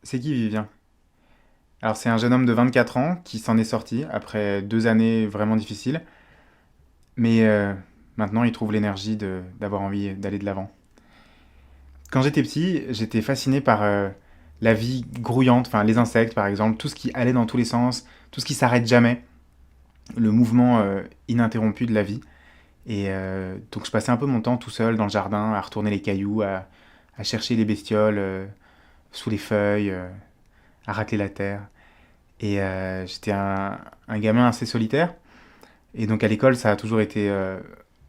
C'est qui Vivien? Alors c'est un jeune homme de 24 ans qui s'en est sorti après 2 années vraiment difficiles, mais maintenant il trouve l'énergie d'avoir envie d'aller de l'avant. Quand j'étais petit, j'étais fasciné par la vie grouillante, enfin les insectes par exemple, tout ce qui allait dans tous les sens, tout ce qui s'arrête jamais, le mouvement ininterrompu de la vie. Et donc je passais un peu mon temps tout seul dans le jardin, à retourner les cailloux, à chercher les bestioles sous les feuilles, à racler la terre. Et j'étais un gamin assez solitaire. Et donc à l'école, ça a toujours été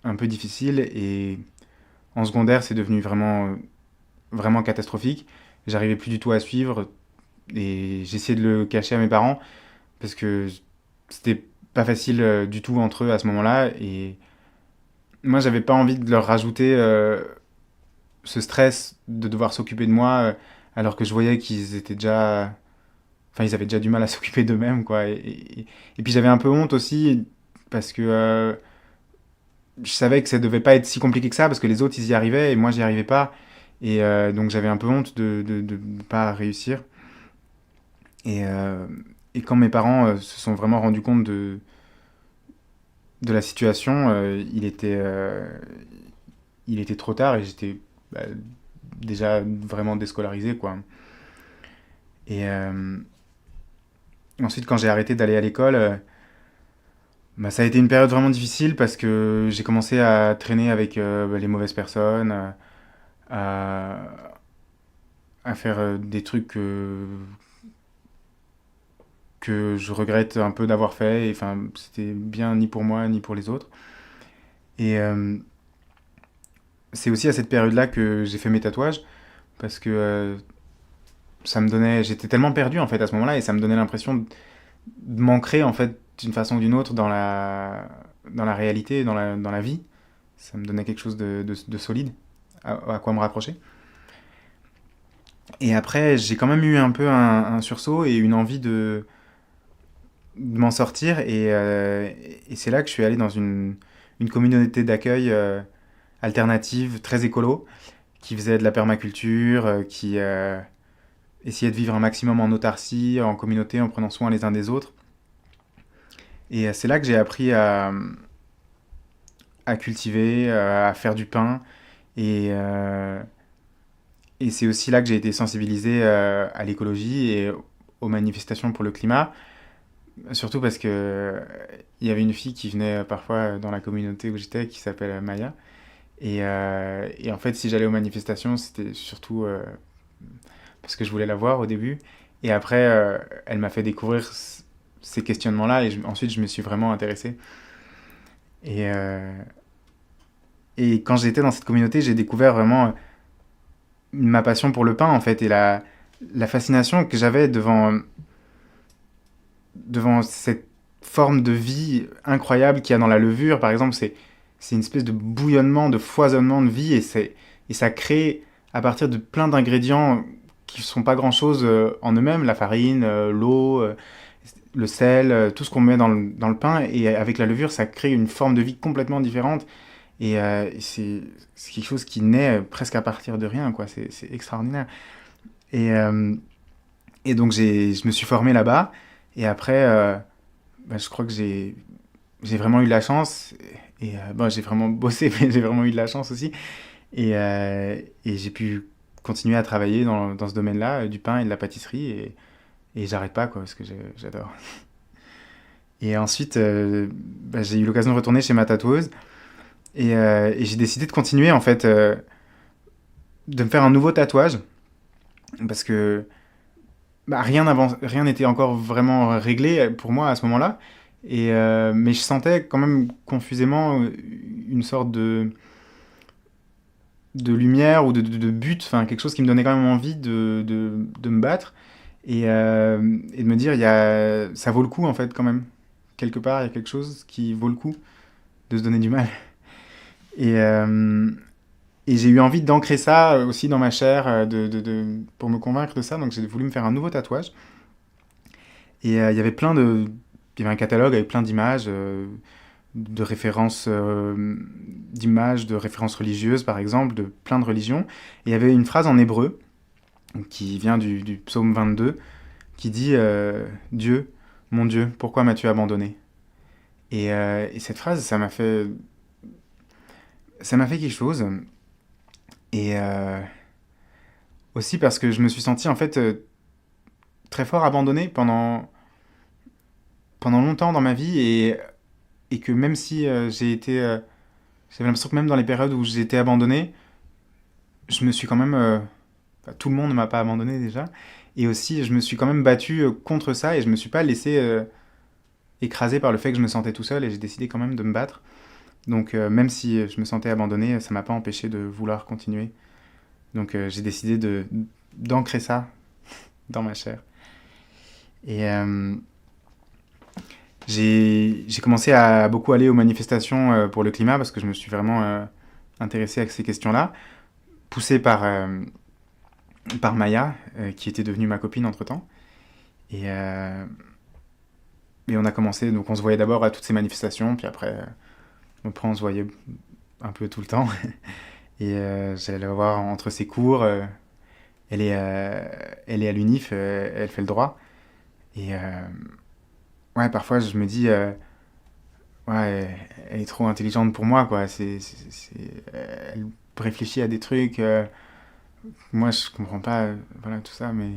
un peu difficile. Et en secondaire, c'est devenu vraiment catastrophique. J'arrivais plus du tout à suivre. Et j'essayais de le cacher à mes parents parce que c'était pas facile du tout entre eux à ce moment-là. Et moi, j'avais pas envie de leur rajouter ce stress de devoir s'occuper de moi alors que je voyais qu'ils étaient déjà. Enfin, ils avaient déjà du mal à s'occuper d'eux-mêmes, quoi. Et puis j'avais un peu honte aussi parce que je savais que ça devait pas être si compliqué que ça parce que les autres ils y arrivaient et moi j'y arrivais pas. Et donc j'avais un peu honte de ne pas réussir. Et, euh, et quand mes parents se sont vraiment rendus compte de la situation, il était trop tard et j'étais bah, déjà vraiment déscolarisé, quoi. Et ensuite, quand j'ai arrêté d'aller à l'école, bah, ça a été une période vraiment difficile parce que j'ai commencé à traîner avec les mauvaises personnes, à, à faire des trucs que je regrette un peu d'avoir fait. Et, enfin, c'était bien ni pour moi ni pour les autres. Et c'est aussi à cette période-là que j'ai fait mes tatouages parce que ça me donnait, j'étais tellement perdu en fait à ce moment-là et ça me donnait l'impression de m'ancrer en fait d'une façon ou d'une autre dans la réalité, dans la vie. Ça me donnait quelque chose de solide à quoi me raccrocher. Et après, j'ai quand même eu un peu un sursaut et une envie de m'en sortir. Et c'est là que je suis allé dans une communauté d'accueil alternative, très écolo, qui faisait de la permaculture, qui essayait de vivre un maximum en autarcie, en communauté, en prenant soin les uns des autres. Et c'est là que j'ai appris à cultiver, à faire du pain. Et, euh, et c'est aussi là que j'ai été sensibilisé à l'écologie et aux manifestations pour le climat. Surtout parce que il y avait une fille qui venait parfois dans la communauté où j'étais qui s'appelle Maya. Et en fait, si j'allais aux manifestations, c'était surtout parce que je voulais la voir au début. Et après, elle m'a fait découvrir ces questionnements-là. Et ensuite, je me suis vraiment intéressé. Et, euh, et quand j'étais dans cette communauté, j'ai découvert vraiment ma passion pour le pain, en fait, et la fascination que j'avais devant cette forme de vie incroyable qu'il y a dans la levure. Par exemple, c'est une espèce de bouillonnement, de foisonnement de vie, et ça crée à partir de plein d'ingrédients qui ne sont pas grand-chose en eux-mêmes, la farine, l'eau, le sel, tout ce qu'on met dans le pain, et avec la levure, ça crée une forme de vie complètement différente. Et c'est quelque chose qui naît presque à partir de rien, quoi. C'est extraordinaire. Et, euh, et donc je me suis formé là-bas. Et après, bah, je crois que j'ai vraiment eu de la chance. Et bon, j'ai vraiment bossé, mais j'ai vraiment eu de la chance aussi. Et j'ai pu continuer à travailler dans ce domaine-là, du pain et de la pâtisserie. Et j'arrête pas, quoi, parce que j'adore. Et ensuite, bah, j'ai eu l'occasion de retourner chez ma tatoueuse. Et j'ai décidé de continuer, en fait, de me faire un nouveau tatouage. Parce que bah, rien n'était encore vraiment réglé pour moi à ce moment-là. Mais je sentais quand même confusément une sorte de lumière ou de but, enfin quelque chose qui me donnait quand même envie de me battre et de me dire ça vaut le coup en fait quand même. Quelque part, il y a quelque chose qui vaut le coup de se donner du mal. Et, euh, et j'ai eu envie d'ancrer ça aussi dans ma chair pour me convaincre de ça. Donc j'ai voulu me faire un nouveau tatouage. Et il y avait il y avait un catalogue avec plein d'images, de références, d'images, de références religieuses par exemple, de plein de religions. Et il y avait une phrase en hébreu qui vient du psaume 22, qui dit Dieu, mon Dieu, pourquoi m'as-tu abandonné? Et cette phrase, ça m'a fait quelque chose. Et aussi parce que je me suis senti en fait très fort abandonné pendant longtemps dans ma vie et que même si j'avais l'impression que même dans les périodes où j'ai été abandonné, je me suis quand même, enfin, tout le monde ne m'a pas abandonné déjà, et aussi je me suis quand même battu contre ça et je me suis pas laissé écraser par le fait que je me sentais tout seul et j'ai décidé quand même de me battre. Donc même si je me sentais abandonné, ça m'a pas empêché de vouloir continuer. Donc j'ai décidé d'ancrer ça dans ma chair. Et j'ai commencé à beaucoup aller aux manifestations pour le climat parce que je me suis vraiment intéressé à ces questions-là, poussé par Maya, qui était devenue ma copine entre-temps. Et, euh, et on a commencé, donc on se voyait d'abord à toutes ces manifestations, puis après on se voyait un peu tout le temps. Et j'allais la voir entre ses cours. Elle est à l'UNIF, elle fait le droit. Et ouais, parfois je me dis, ouais, elle est trop intelligente pour moi, quoi. Elle réfléchit à des trucs. Moi, je comprends pas, voilà, tout ça, mais,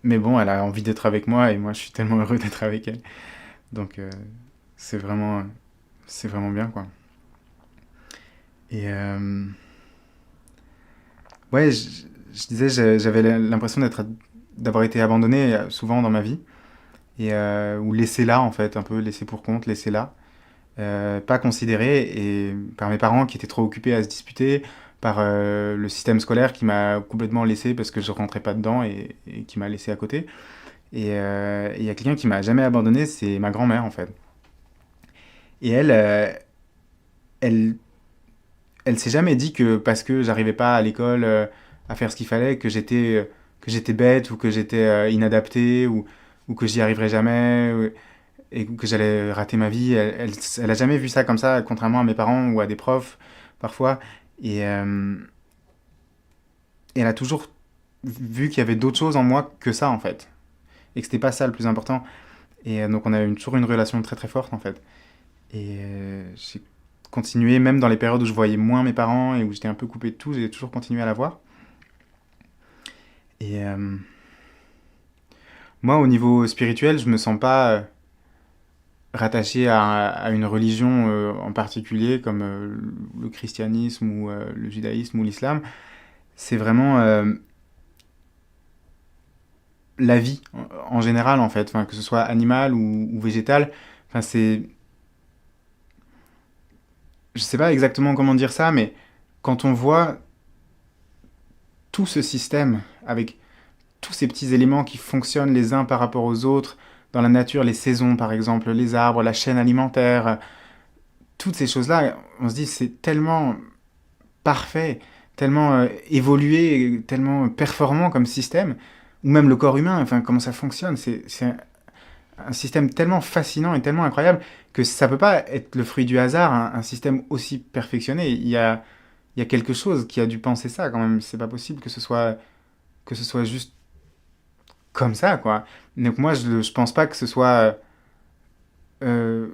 mais bon, elle a envie d'être avec moi et moi, je suis tellement heureux d'être avec elle. Donc, c'est vraiment, c'est vraiment bien, quoi. Et ouais, je disais, j'avais l'impression d'avoir été abandonné souvent dans ma vie et ou laissé là, en fait, un peu laissé pour compte, laissé là. Pas considéré et par mes parents qui étaient trop occupés à se disputer, par le système scolaire qui m'a complètement laissé parce que je rentrais pas dedans et qui m'a laissé à côté. Et il y a quelqu'un qui m'a jamais abandonné, c'est ma grand-mère en fait. Et elle, elle s'est jamais dit que parce que j'arrivais pas à l'école à faire ce qu'il fallait, que j'étais bête ou que j'étais inadapté ou que j'y arriverais jamais. Et que j'allais rater ma vie. Elle a jamais vu ça comme ça, contrairement à mes parents ou à des profs, parfois. Et elle a toujours vu qu'il y avait d'autres choses en moi que ça, en fait. Et que c'était pas ça le plus important. Et donc on a toujours une relation très très forte, en fait. Et j'ai continué, même dans les périodes où je voyais moins mes parents et où j'étais un peu coupé de tout, j'ai toujours continué à la voir. Et moi, au niveau spirituel, je me sens pas rattaché à une religion en particulier, comme le christianisme ou le judaïsme ou l'islam. C'est vraiment la vie en général, en fait, enfin, que ce soit animal ou végétal. Enfin, je sais pas exactement comment dire ça, mais quand on voit tout ce système avec tous ces petits éléments qui fonctionnent les uns par rapport aux autres, dans la nature, les saisons par exemple, les arbres, la chaîne alimentaire, toutes ces choses-là, on se dit c'est tellement parfait, tellement évolué, tellement performant comme système, ou même le corps humain, enfin comment ça fonctionne, c'est un système tellement fascinant et tellement incroyable que ça peut pas être le fruit du hasard, un système aussi perfectionné. Il y a quelque chose qui a dû penser ça quand même. C'est pas possible que ce soit juste comme ça, quoi. Donc moi, je pense pas que ce soit euh,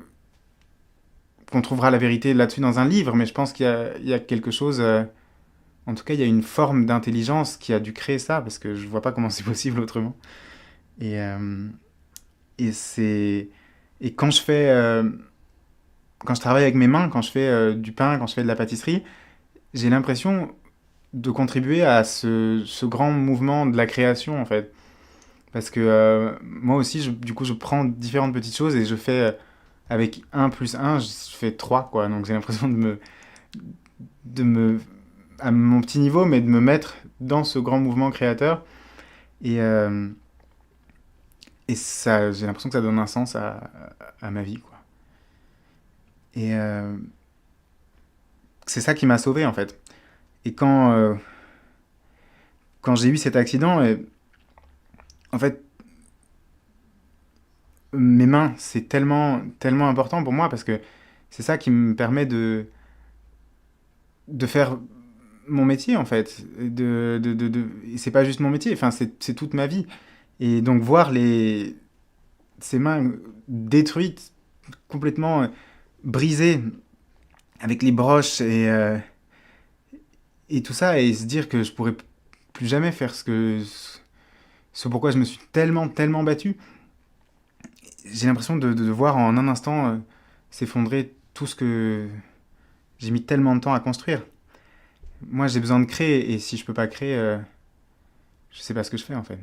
qu'on trouvera la vérité là-dessus dans un livre, mais je pense qu'il y a quelque chose. En tout cas, il y a une forme d'intelligence qui a dû créer ça, parce que je vois pas comment c'est possible autrement. Et, euh, et c'est et quand je travaille avec mes mains, quand je fais du pain, quand je fais de la pâtisserie, j'ai l'impression de contribuer à ce grand mouvement de la création en fait. Parce que moi aussi, du coup, je prends différentes petites choses et je fais avec un plus un, je fais 3 quoi. Donc j'ai l'impression de me, à mon petit niveau, mais de me mettre dans ce grand mouvement créateur. Et, euh, et ça, j'ai l'impression que ça donne un sens à ma vie, quoi. Et c'est ça qui m'a sauvé, en fait. Et quand j'ai eu cet accident, en fait, mes mains, c'est tellement, tellement important pour moi parce que c'est ça qui me permet de faire mon métier en fait. Et c'est pas juste mon métier, enfin c'est toute ma vie. Et donc voir ces mains détruites, complètement brisées, avec les broches et tout ça, et se dire que je pourrais plus jamais faire ce pourquoi je me suis tellement battu. J'ai l'impression de voir en un instant s'effondrer tout ce que j'ai mis tellement de temps à construire. Moi, j'ai besoin de créer, et si je peux pas créer, je sais pas ce que je fais en fait.